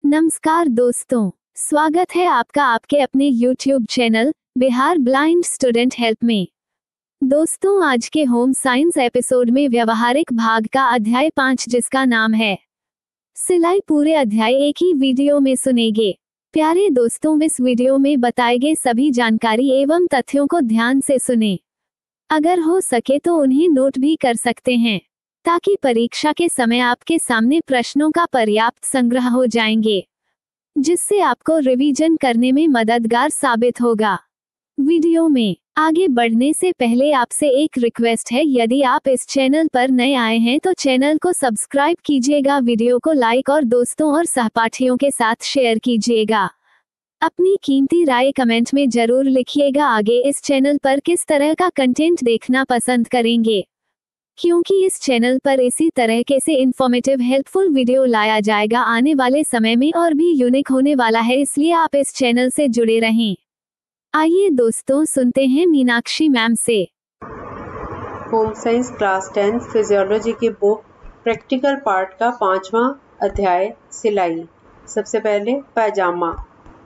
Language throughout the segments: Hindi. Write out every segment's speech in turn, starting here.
नमस्कार दोस्तों, स्वागत है आपका आपके अपने YouTube channel Bihar blind student help में। दोस्तों, आज के होम साइंस एपिसोड में व्यवहारिक भाग का अध्याय 5 जिसका नाम है सिलाई, पूरे अध्याय एक ही वीडियो में सुनेंगे। प्यारे दोस्तों, इस वीडियो में बताए गए सभी जानकारी एवं तथ्यों को ध्यान से सुनें। अगर हो सके तो उन्हें नोट भी कर सकते हैं ताकि परीक्षा के समय आपके सामने प्रश्नों का पर्याप्त संग्रह हो जाएंगे, जिससे आपको रिवीजन करने में मददगार साबित होगा। वीडियो में आगे बढ़ने से पहले आपसे एक रिक्वेस्ट है, यदि आप इस चैनल पर नए आए हैं तो चैनल को सब्सक्राइब कीजिएगा, वीडियो को लाइक और दोस्तों और सहपाठियों के साथ शेयर कीजिएगा। अपनी कीमती राय कमेंट में जरूर लिखिएगा। आगे इस चैनल पर किस तरह का कंटेंट देखना पसंद करेंगे, क्योंकि इस चैनल पर इसी तरह के से इन्फॉर्मेटिव हेल्पफुल वीडियो लाया जाएगा आने वाले समय में और भी यूनिक होने वाला है, इसलिए आप इस चैनल से जुड़े रहें। आइए दोस्तों, सुनते हैं मीनाक्षी मैम से। होम साइंस क्लास 10 फिजियोलॉजी की बुक प्रैक्टिकल पार्ट का 5वां अध्याय सिलाई। सबसे पहले पैजामा।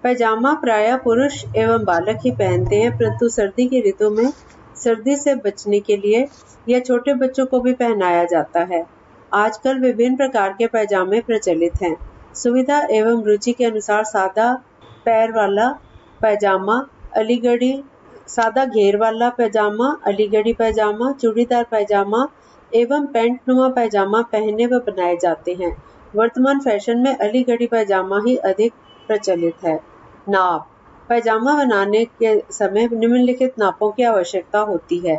पैजामा प्रायः पुरुष एवं बालक ही पहनते हैं, परंतु सर्दी की ऋतु में सर्दी से बचने के लिए यह छोटे बच्चों को भी पहनाया जाता है। आजकल विभिन्न प्रकार के पैजामे प्रचलित हैं। सुविधा एवं रुचि के अनुसार सादा पैर वाला पैजामा, अलीगढ़ी, सादा घेर वाला पैजामा, अलीगढ़ी पैजामा, चूड़ीदार पैजामा एवं पैंट नुमा पैजामा पहने व बनाए जाते हैं। वर्तमान फैशन में अलीगढ़ी पैजामा ही अधिक प्रचलित है। नाप। पैजामा बनाने के समय निम्नलिखित नापों की आवश्यकता होती है।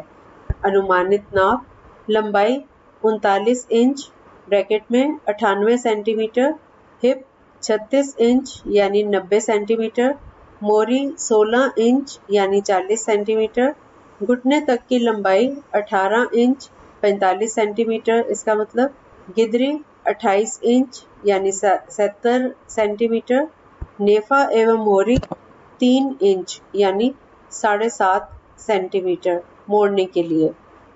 अनुमानित नाप। लंबाई 39 इंच ब्रैकेट में 98 सेंटीमीटर, हिप 36 इंच यानी 90 सेंटीमीटर, मोरी 16 इंच यानी 40 सेंटीमीटर, घुटने तक की लंबाई 18 इंच 45 सेंटीमीटर, इसका मतलब गिदरी 28 इंच यानी 70 सेंटीमीटर, नेफा एवं मोरी 3 इंच यानी 7.5 सेंटीमीटर मोड़ने के लिए।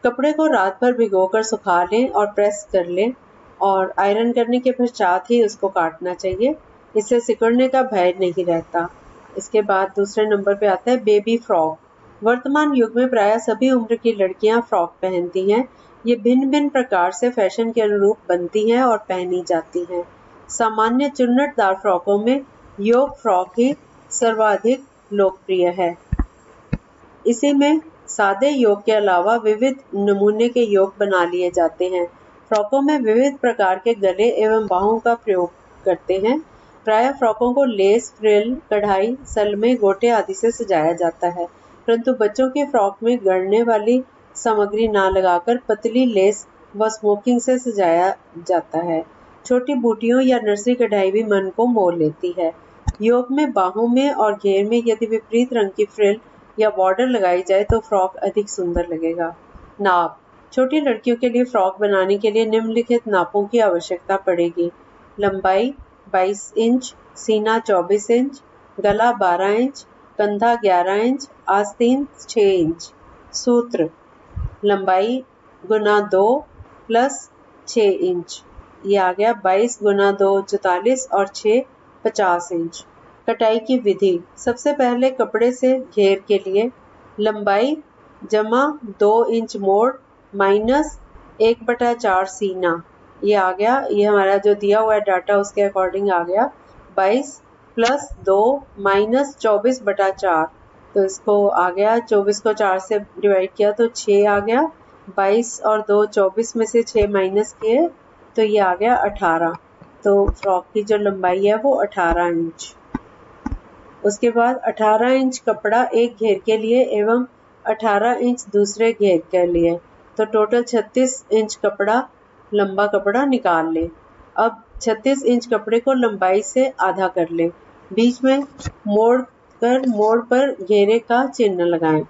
कपड़े को रात भर भिगोकर सुखा लें और प्रेस कर लें और आयरन करने के पश्चात ही उसको काटना चाहिए, इससे सिकुड़ने का भय नहीं रहता। इसके बाद दूसरे नंबर पे आता है बेबी फ्रॉक। वर्तमान युग में प्रायः सभी उम्र की लड़कियां फ्रॉक पहनती हैं। ये भिन्न भिन्न प्रकार से फैशन के अनुरूप बनती हैं और पहनी जाती हैं। सामान्य चुन्नटदार फ्रॉकों में योक फ्रॉक ही सर्वाधिक लोकप्रिय है। इसी में सादे योक के अलावा विविध नमूने के योक बना लिए जाते हैं। फ्रॉकों में विविध प्रकार के गले एवं बाहों का प्रयोग करते हैं। प्रायः फ्रॉकों को लेस, फ्रिल, कढ़ाई, सलमे, गोटे आदि से सजाया जाता है, परंतु बच्चों के फ्रॉक में गढ़ने वाली सामग्री न लगाकर पतली लेस व स्मोकिंग से सजाया जाता है। छोटी बूटियों या नर्सरी कढ़ाई भी मन को मोह लेती है। योक में, बाहों में और घेर में यदि विपरीत रंग की फ्रिल या बॉर्डर लगाई जाए तो फ्रॉक अधिक सुंदर लगेगा। नाप। छोटी लड़कियों के लिए फ्रॉक बनाने के लिए निम्नलिखित नापों की आवश्यकता पड़ेगी। लंबाई 22 इंच, सीना 24 इंच, गला 12 इंच, कंधा 11 इंच, आस्तीन 6 इंच। सूत्र। लंबाई गुना 2 प्लस 6 इंच, ये आ गया 22 गुना 2 44 और 6 50 इंच। कटाई की विधि। सबसे पहले कपड़े से घेर के लिए लंबाई जमा 2 इंच मोड़ माइनस 1/4 सीना, ये आ गया। ये हमारा जो दिया हुआ है डाटा उसके अकॉर्डिंग आ गया 22 प्लस 2 माइनस 24/4, तो इसको आ गया 24 को 4 से डिवाइड किया तो 6 आ गया। 22 और 2 24 में से 6 माइनस किए तो ये आ गया 18। तो फ्रॉक की जो लंबाई है वो 18 इंच। उसके बाद 18 इंच कपड़ा एक घेर के लिए एवं 18 इंच दूसरे घेर के लिए, तो टोटल 36 इंच कपड़ा, लंबा कपड़ा निकाल लें। अब 36 इंच कपड़े को लंबाई से आधा कर लें। बीच में मोड़ पर घेरे का चिन्ह लगाएं।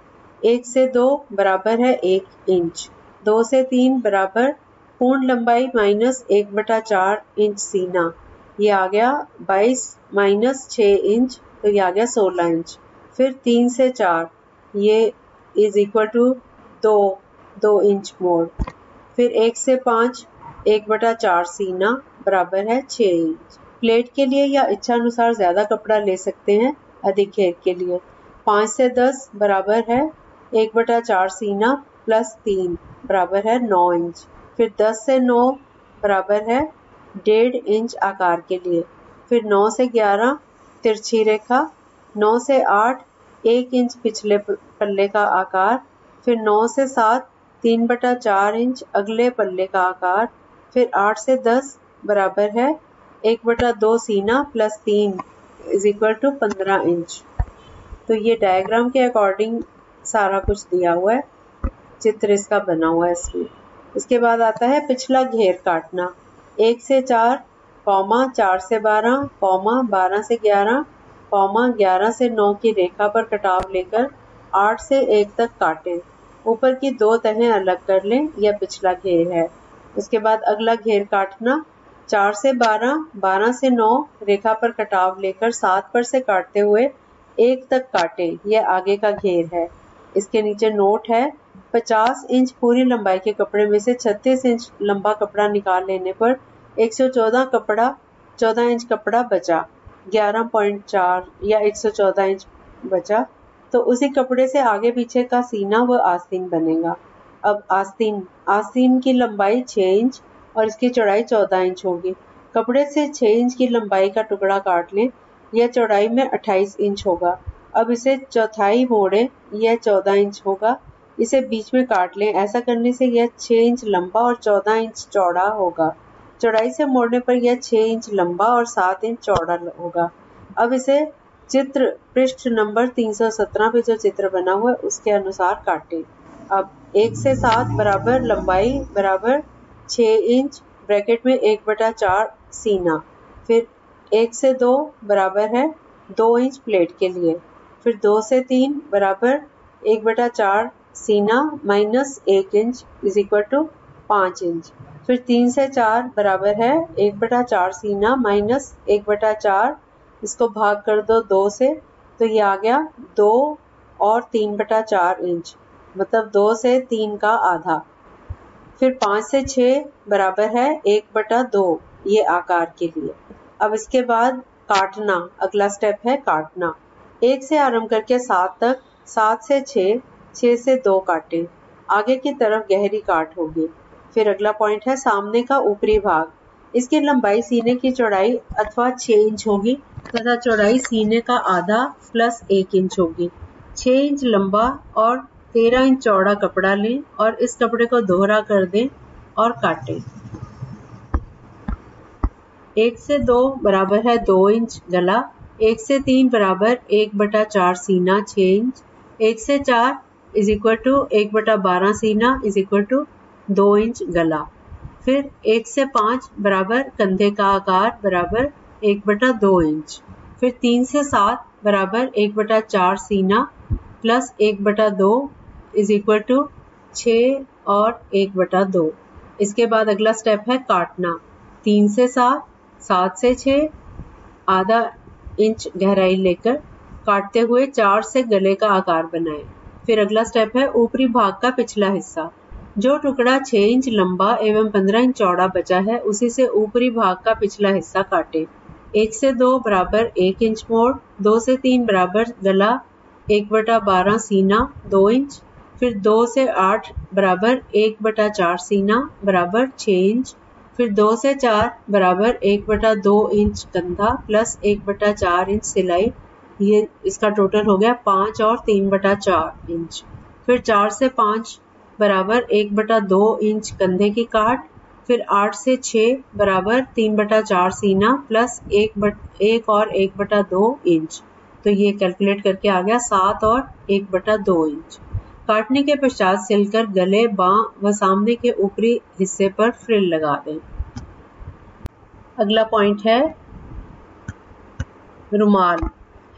1 से 2 बराबर है 1 इंच, 2 से 3 बराबर पूर्ण लंबाई माइनस 1/4 इंच सीना, ये आ गया 22 माइनस 6 इंच, तो ये आ गया 16 इंच। फिर 3 से 4 ये इज इक्वल टू 2 इंच मोड़। फिर 1 से 5 1/4 सीना बराबर है 6 इंच। प्लेट के लिए या इच्छा अनुसार ज्यादा कपड़ा ले सकते हैं अधिक घेर के लिए। 5 से 10 बराबर है 1/4 सीना प्लस 3 बराबर है 9 इंच। फिर 10 से 9 बराबर है 1.5 इंच आकार के लिए। फिर 9 से 11 तिरछी रेखा, 9 से 8 1 इंच पिछले पल्ले का आकार। फिर 9 से 7 3/4 इंच अगले पल्ले का आकार। फिर 8 से 10 बराबर है 1/2 सीना प्लस 3 = 15 इंच। तो ये डायग्राम के अकॉर्डिंग सारा कुछ दिया हुआ है, चित्र इसका बना हुआ है इसमें। इसके बाद आता है पिछला घेर काटना। 1 से 4, 4 से 12, 12 से 11, 11 से 9 की रेखा पर कटाव लेकर 8 से 1 तक काटें। ऊपर की 2 तहें अलग कर लें, यह पिछला घेर है। उसके बाद अगला घेर काटना। 4 से 12, 12 से 9 रेखा पर कटाव लेकर 7 पर से काटते हुए 1 तक काटें, यह आगे का घेर है। इसके नीचे नोट है, 50 इंच पूरी लंबाई के कपड़े में से 36 इंच लंबा कपड़ा निकाल लेने पर 14 इंच कपड़ा बचा, 11.4 या 114 इंच बचा। तो उसी कपड़े से आगे पीछे का सीना व आस्तीन बनेगा। अब आस्तीन की लंबाई 6 इंच और इसकी चौड़ाई 14 इंच होगी। कपड़े से 6 इंच की लंबाई का टुकड़ा काट लें, यह चौड़ाई में 28 इंच होगा। अब इसे चौथाई मोड़ें, यह 14 इंच होगा। इसे बीच में काट लें, ऐसा करने से यह 6 इंच लंबा और 14 इंच चौड़ा होगा। चौड़ाई से मोड़ने पर यह 6 इंच लंबा और 7 इंच चौड़ा होगा। अब इसे चित्र पृष्ठ नंबर 317 पे जो चित्र बना हुआ है उसके अनुसार काटें। अब 1 से 7 बराबर लंबाई बराबर 6 इंच ब्रैकेट में 1/4 सीना। फिर 1 से 2 बराबर है 2 इंच प्लेट के लिए। फिर 2 से 3 बराबर 1/4 सीना माइनस 1 इंच = 5 इंच। फिर 3 से 4 बराबर है 1/4 सीना माइनस 1/4, इसको भाग कर दो 2 से, तो ये आ गया 2 और 3/4 इंच, मतलब 2 से 3 का आधा। फिर 5 से 6 बराबर है 1/2, ये आकार के लिए। अब इसके बाद काटना, अगला स्टेप है काटना। 1 से आरंभ करके 7 तक, 7 से 6, 6 से 2 काटें, आगे की तरफ गहरी काट होगी। फिर अगला पॉइंट है सामने का ऊपरी भाग। इसकी लंबाई सीने की चौड़ाई अथवा 6 इंच होगी तथा चौड़ाई सीने का आधा प्लस 1 इंच होगी। 6 इंच लंबा और 13 इंच चौड़ा कपड़ा लें और इस कपड़े को दोहरा कर दें और काटें। 1 से 2 बराबर है 2 इंच गला। 1 से 3 बराबर 1/4 सीना 6 इंच। 1 से 4 = 1/12 सीना = 2 इंच गला। फिर 1 से 5 बराबर कंधे का आकार बराबर 1/2 इंच। फिर 3 से 7 बराबर 1/4 सीना प्लस 1/2 = 6 और 1/2। इसके बाद अगला स्टेप है काटना। 3 से 7, 7 से 6 आधा इंच गहराई लेकर काटते हुए 4 से गले का आकार बनाएं। फिर अगला स्टेप है ऊपरी भाग का पिछला हिस्सा। जो टुकड़ा 6 इंच लंबा एवं 15 इंच चौड़ा बचा है उसी से ऊपरी भाग का पिछला हिस्सा काटें। 1 से 2 बराबर 1 इंच मोड़। 2 से 3 बराबर गला 1/12 सीना 2 इंच। फिर 2 से 8 बराबर 1/4 सीना बराबर 6 इंच। फिर 2 से 4 बराबर 1/2 इंच कंधा प्लस 1/4 इंच सिलाई, ये इसका टोटल हो गया 5 और 3/4 इंच। फिर 4 से 5 बराबर 1/2 इंच कंधे की काट। फिर 8 से 6 बराबर 3/4 सीना प्लस 1 और 1/2 इंच। तो ये कैलकुलेट करके आ गया 7 और 1/2 इंच। काटने के पश्चात सिलकर गले, बाँ व सामने के ऊपरी हिस्से पर फ्रिल लगा दें। अगला पॉइंट है रुमाल,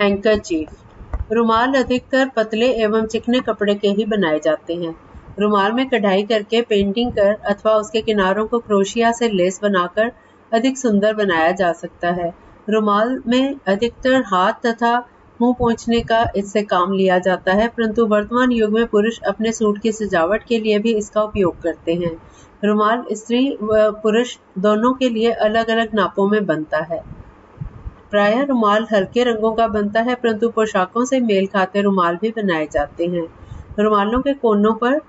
हैंकरचीफ। रुमाल अधिकतर पतले एवं चिकने कपड़े के ही बनाए जाते हैं। रुमाल में कढ़ाई करके पेंटिंग कर अथवा उसके किनारों को क्रोशिया से लेस बनाकर अधिक सुंदर बनाया जा सकता है। रुमाल में अधिकतर हाथ तथा मुंह पोंछने का इससे काम लिया जाता है, परंतु वर्तमान युग में पुरुष अपने सूट की सजावट के लिए भी इसका उपयोग करते हैं। रुमाल स्त्री व पुरुष दोनों के लिए अलग अलग नापों में बनता है। प्रायः रुमाल हल्के रंगों का बनता है, परंतु पोशाकों से मेल खाते रुमाल भी बनाए जाते हैं। रुमालों के कोनों पर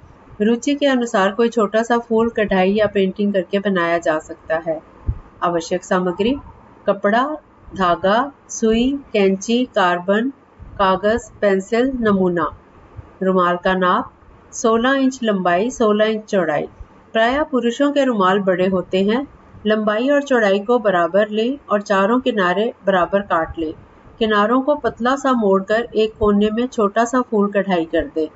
रुचि के अनुसार कोई छोटा सा फूल, कढ़ाई या पेंटिंग करके बनाया जा सकता है। आवश्यक सामग्री: कपड़ा, धागा, सुई, कैंची, कार्बन, कागज, पेंसिल, नमूना। रुमाल का नाप: 16 इंच लंबाई, 16 इंच चौड़ाई। प्रायः पुरुषों के रुमाल बड़े होते हैं। लंबाई और चौड़ाई को बराबर लें और चारों किनारे बराबर काट लें। किनारों को पतला सा मोड़कर एक कोने में छोटा सा फूल कढ़ाई कर दें।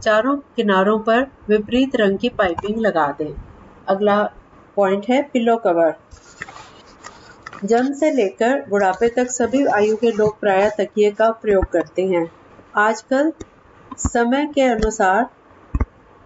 चारों किनारों पर विपरीत रंग की पाइपिंग लगा दें। अगला पॉइंट है पिलो कवर। जन्म से लेकर बुढ़ापे तक सभी आयु के लोग प्रायः तकिए का प्रयोग करते हैं। आजकल समय के अनुसार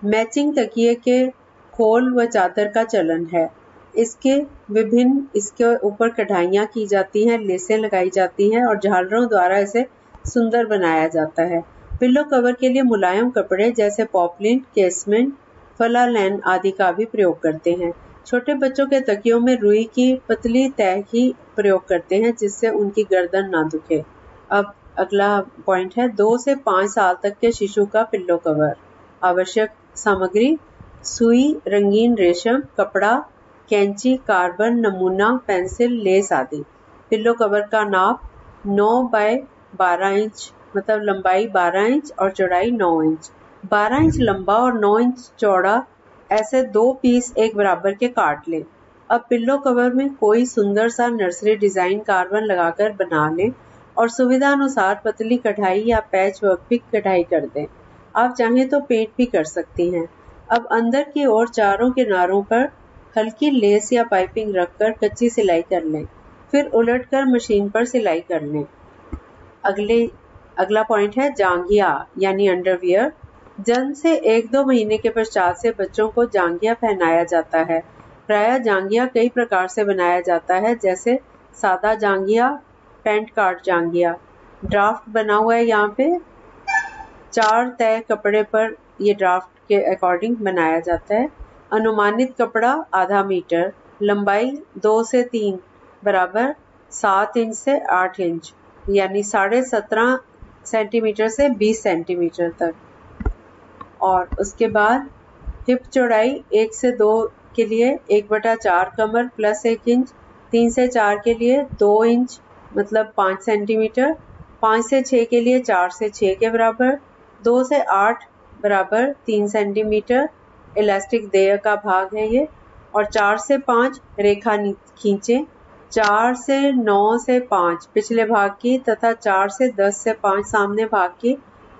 मैचिंग तकिए के खोल व चादर का चलन है। इसके ऊपर कढ़ाइयाँ की जाती हैं, लेसें लगाई जाती हैं और झालरों द्वारा इसे सुंदर बनाया जाता है। पिलो कवर के लिए मुलायम कपड़े जैसे पॉपलिन, केसमेंट, फलालैन आदि का भी प्रयोग करते हैं। छोटे बच्चों के तकियों में रुई की पतली तह ही प्रयोग करते हैं, जिससे उनकी गर्दन ना दुखे। अब अगला पॉइंट है 2 से 5 साल तक के शिशु का पिल्लो कवर। आवश्यक सामग्री: सुई, रंगीन रेशम, कपड़ा, कैंची, कार्बन, नमूना, पेंसिल, लेस आदि। पिल्लो कवर का नाप 9 बाय 12 इंच, मतलब लंबाई 12 इंच और चौड़ाई 9 इंच। 12 इंच लंबा और 9 इंच चौड़ा ऐसे 2 पीस एक बराबर के काट लें। अब पिल्लो कवर में कोई सुंदर सा नर्सरी डिजाइन कार्बन लगाकर बना लें और सुविधा अनुसार पतली कढ़ाई या पैच वर्क भी कढ़ाई कर दें। आप चाहें तो पेंट भी कर सकती हैं। अब अंदर की ओर चारों किनारों पर हल्की लेस या पाइपिंग रखकर कच्ची सिलाई कर लें, फिर उलटकर मशीन पर सिलाई कर लें। अगला पॉइंट है जांघिया यानी अंडरवियर। जन्म से 1-2 महीने के पश्चात से बच्चों को जांघिया पहनाया जाता है। प्रायः जांघिया कई प्रकार से बनाया जाता है, जैसे सादा जांघिया, पैंट कार्ड जांघिया। ड्राफ्ट बना हुआ है यहाँ पे। 4 तय कपड़े पर ये ड्राफ्ट के अकॉर्डिंग बनाया जाता है। अनुमानित कपड़ा आधा मीटर, लंबाई 2 से 3 बराबर 7 इंच से 8 इंच, यानी 17.5 सेंटीमीटर से 20 सेंटीमीटर तक। और उसके बाद हिप चौड़ाई 1 से 2 के लिए 1/4 कमर प्लस 1 इंच, 3 से 4 के लिए 2 इंच मतलब 5 सेंटीमीटर, 5 से 6 के लिए 4 से 6 के बराबर, 2 से 8 बराबर 3 सेंटीमीटर इलास्टिक देह का भाग है ये, और 4 से 5 रेखा खींचे, 4 से 9 से 5 पिछले भाग की तथा 4 से 10 से 5 सामने भाग की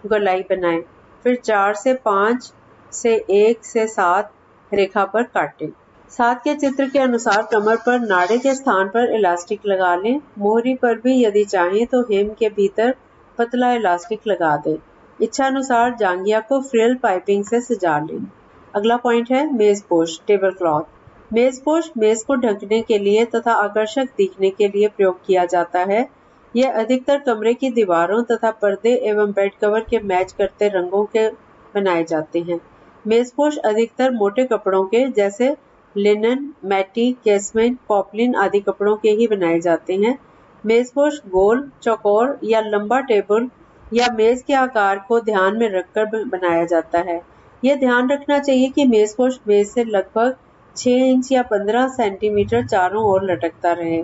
गोलाई बनाएं। फिर 4 से 5 से 1 से 7 रेखा पर काटें। 7 के चित्र के अनुसार कमर पर नाड़े के स्थान पर इलास्टिक लगा लें। मोहरी पर भी यदि चाहें तो हेम के भीतर पतला इलास्टिक लगा दें। इच्छा अनुसार जांघिया को फ्रिल पाइपिंग से सजा लें। अगला पॉइंट है मेज पोश टेबल क्लॉथ। मेज पोश मेज को ढकने के लिए तथा आकर्षक दिखने के लिए प्रयोग किया जाता है। यह अधिकतर कमरे की दीवारों तथा पर्दे एवं बेड कवर के मैच करते रंगों के बनाए जाते हैं। मेजपोश अधिकतर मोटे कपड़ों के जैसे लिनन, मैटी, केसमेंट, पॉपलिन आदि कपड़ों के ही बनाए जाते हैं। मेजपोश गोल, चौकोर या लंबा टेबल या मेज के आकार को ध्यान में रखकर बनाया जाता है। यह ध्यान रखना चाहिए कि मेजपोश मेज से लगभग 6 इंच या 15 सेंटीमीटर चारों ओर लटकता रहे।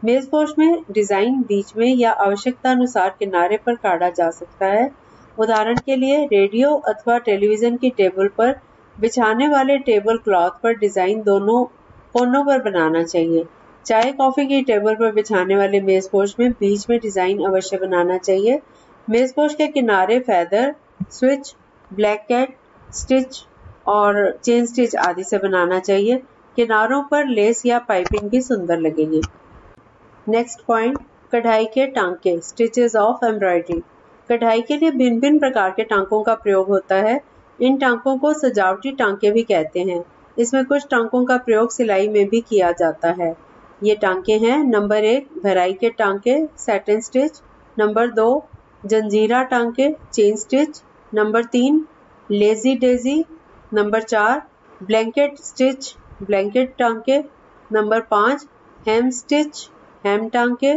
मेजपोश में डिजाइन बीच में या आवश्यकता अनुसार किनारे पर काटा जा सकता है। उदाहरण के लिए रेडियो अथवा टेलीविजन की टेबल पर बिछाने वाले टेबल क्लॉथ पर डिजाइन दोनों कोनों पर बनाना चाहिए। चाय कॉफी की टेबल पर बिछाने वाले मेजपोश में बीच में डिजाइन अवश्य बनाना चाहिए। मेजपोश के किनारे feather, switch, black cat, stitch और चेन स्टिच आदि से बनाना चाहिए। किनारों पर लेस या पाइपिंग भी सुंदर लगेगी। नेक्स्ट पॉइंट, कढ़ाई के टांके, स्टिचेस ऑफ एम्ब्रॉयडरी। कढ़ाई के लिए भिन्न भिन्न प्रकार के टांकों का प्रयोग होता है। इन टांकों को सजावटी टांके भी कहते हैं। इसमें कुछ टांकों का प्रयोग सिलाई में भी किया जाता है। ये टांके हैं: नंबर 1 भराई के टांके, सैटिन स्टिच। नंबर 2 जंजीरा टांके, chain stitch. Number 3 lazy Daisy. Number 4 blanket stitch, blanket टांके। नंबर 5 हेम स्टिच, हेम टांके।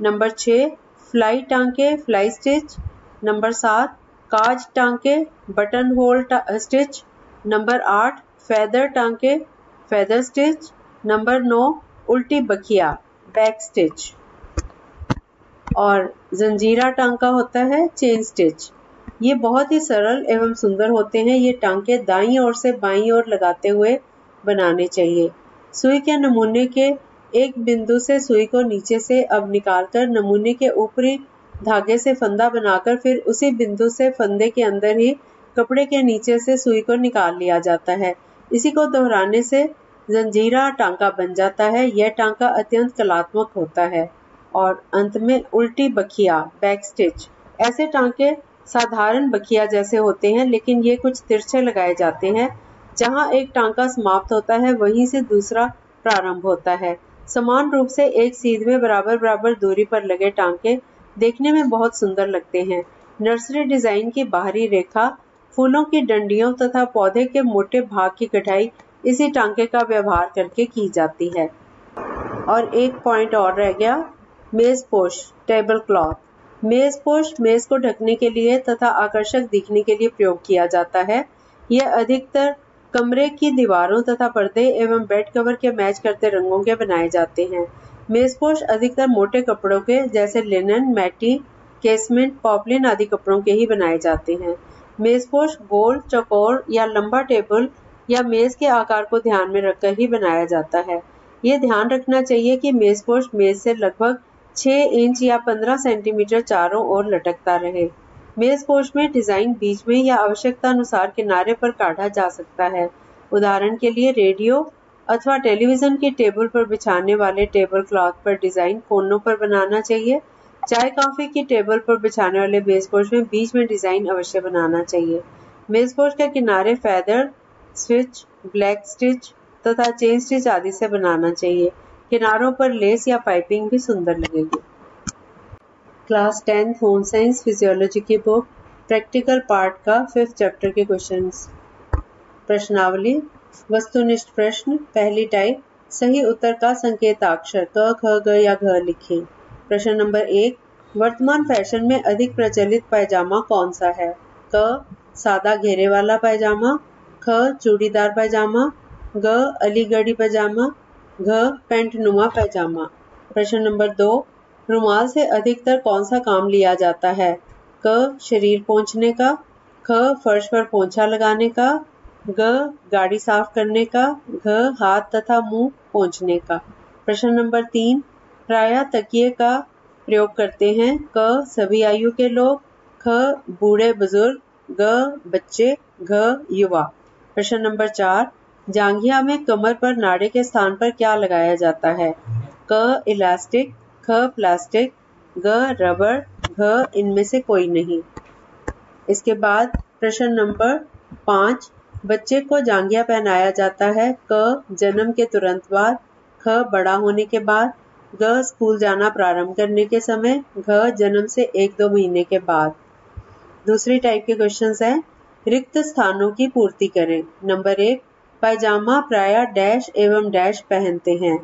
नंबर 6 फ्लाई टांके फ्लाई स्टिच। नंबर 7 काज टांके button whole stitch. Number 8 feather टांके फेदर स्टिच। नंबर 9 उल्टी बखिया बैक स्टिच। और जंजीरा टांका होता है चेन स्टिच। ये बहुत ही सरल एवं सुंदर होते हैं। ये टांके दाईं ओर से बाईं ओर लगाते हुए बनाने चाहिए। सुई के नमूने के एक बिंदु से सुई को नीचे से अब निकालकर नमूने के ऊपरी धागे से फंदा बनाकर फिर उसी बिंदु से फंदे के अंदर ही कपड़े के नीचे से सुई को निकाल लिया जाता है। इसी को दोहराने से जंजीरा टांका बन जाता है। यह टांका अत्यंत कलात्मक होता है। और अंत में उल्टी बखिया बैक स्टिच। ऐसे टांके साधारण बखिया जैसे होते हैं, लेकिन ये कुछ तिरछे लगाए जाते हैं। जहां एक टांका समाप्त होता है वहीं से दूसरा प्रारंभ होता है। समान रूप से एक सीध में बराबर बराबर दूरी पर लगे टांके देखने में बहुत सुंदर लगते हैं। नर्सरी डिजाइन की बाहरी रेखा, फूलों की डंडियों तथा पौधे के मोटे भाग की कटाई इसी टांके का व्यवहार करके की जाती है। और एक पॉइंट और रह गया, मेज पोश टेबल क्लॉथ। मेज पोश मेज को ढकने के लिए तथा आकर्षक दिखने के लिए प्रयोग किया जाता है। यह अधिकतर कमरे की दीवारों तथा पर्दे एवं बेड कवर के मैच करते रंगों के बनाए जाते हैं। मेजपोश अधिकतर मोटे कपड़ों के जैसे लिनन, मैटी, केसमेंट, पॉपलिन आदि कपड़ों के ही बनाए जाते हैं। मेजपोश गोल, चौकोर या लंबा टेबल या मेज के आकार को ध्यान में रखकर ही बनाया जाता है। ये ध्यान रखना चाहिए कि मेजपोश मेज से लगभग 6 इंच या 15 सेंटीमीटर चारों ओर लटकता रहे। मेजपोश में डिजाइन बीच में या आवश्यकता अनुसार किनारे पर काटा जा सकता है। उदाहरण के लिए रेडियो अथवा टेलीविजन की टेबल पर बिछाने वाले टेबल क्लॉथ पर डिजाइन कोनों पर बनाना चाहिए। चाय कॉफी की टेबल पर बिछाने वाले मेजपोश में बीच में डिजाइन अवश्य बनाना चाहिए। मेजपोश के किनारे फेदर, स्विच, ब्लैक स्टिच तथा चेन स्टिच आदि से बनाना चाहिए। किनारों पर लेस या पाइपिंग भी सुंदर लगेगी। Class 10th home science physiology की बुक प्रैक्टिकल पार्ट का 5th चैप्टर के क्वेश्चंस। प्रश्नावली। वस्तुनिष्ठ प्रश्न। पहली टाइप, सही उत्तर का संकेताक्षर क, ख, ग या घ लिखें। प्रश्न नंबर 1, वर्तमान फैशन में अधिक प्रचलित पैजामा कौन सा है? क, सादा घेरे वाला पैजामा। ख, चूड़ीदार पैजामा। ग, अलीगढ़ी पैजामा। घ, पैंटनुमा पैजामा। प्रश्न नंबर 2, रुमाल से अधिकतर कौन सा काम लिया जाता है? क, शरीर पोंछने का। ख, फर्श पर पोंछा लगाने का। ग, गाड़ी साफ करने का। घ, हाथ तथा मुंह पोंछने का। प्रश्न नंबर 3, प्रायः तकिए का प्रयोग करते हैं? क, सभी आयु के लोग। ख, बूढ़े बुजुर्ग। ग, बच्चे। घ, युवा। प्रश्न नंबर 4, जांघिया में कमर पर नाड़े के स्थान पर क्या लगाया जाता है? क, इलास्टिक। ख, प्लास्टिक। ग, रबर। घ, इनमें से कोई नहीं। इसके बाद प्रश्न नंबर 5, बच्चे को जांघिया पहनाया जाता है? क, जन्म के तुरंत बाद। ख, बड़ा होने के बाद। ग, स्कूल जाना प्रारंभ करने के समय। घ, जन्म से 1-2 महीने के बाद। दूसरी टाइप के क्वेश्चंस हैं, रिक्त स्थानों की पूर्ति करें। नंबर 1, पैजामा प्रायः डैश एवं डैश पहनते हैं।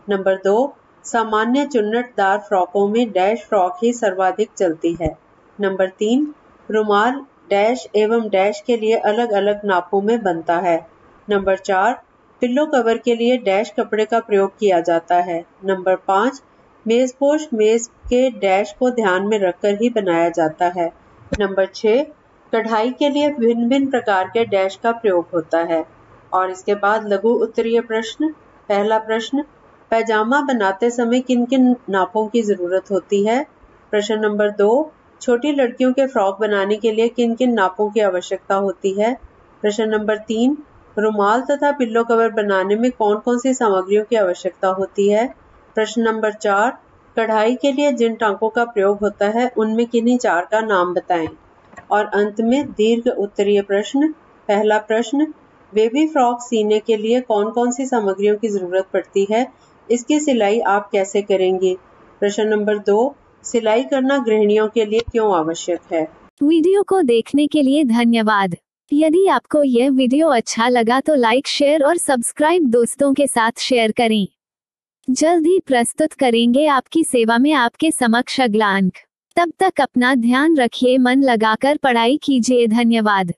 नंबर 2, सामान्य चुन्नटदार फ्रॉकों में डैश फ्रॉक ही सर्वाधिक चलती है। नंबर 3, रुमाल डैश एवं डैश के लिए अलग अलग नापों में बनता है। नंबर 4, पिल्लो कवर के लिए डैश कपड़े का प्रयोग किया जाता है। नंबर 5, मेजपोश मेज के डैश को ध्यान में रखकर ही बनाया जाता है। नंबर 6, कढ़ाई के लिए भिन्न भिन्न प्रकार के डैश का प्रयोग होता है। और इसके बाद लघु उत्तरीय प्रश्न। पहला प्रश्न, पैजामा बनाते समय किन किन नापों की जरूरत होती है? प्रश्न नंबर 2, छोटी लड़कियों के फ्रॉक बनाने के लिए किन किन नापों की आवश्यकता होती है? प्रश्न नंबर 3, रुमाल तथा पिल्लो कवर बनाने में कौन कौन सी सामग्रियों की आवश्यकता होती है? प्रश्न नंबर 4, कढ़ाई के लिए जिन टांकों का प्रयोग होता है उनमें किन्हीं 4 का नाम बताएं। और अंत में दीर्घ उत्तरीय प्रश्न। पहला प्रश्न, बेबी फ्रॉक सीने के लिए कौन कौन सी सामग्रियों की जरूरत पड़ती है? इसकी सिलाई आप कैसे करेंगे? प्रश्न नंबर 2, सिलाई करना गृहिणियों के लिए क्यों आवश्यक है? वीडियो को देखने के लिए धन्यवाद। यदि आपको यह वीडियो अच्छा लगा तो लाइक, शेयर और सब्सक्राइब दोस्तों के साथ शेयर करें। जल्द ही प्रस्तुत करेंगे आपकी सेवा में आपके समक्ष अगला अंक। तब तक अपना ध्यान रखिए, मन लगाकर पढ़ाई कीजिए। धन्यवाद।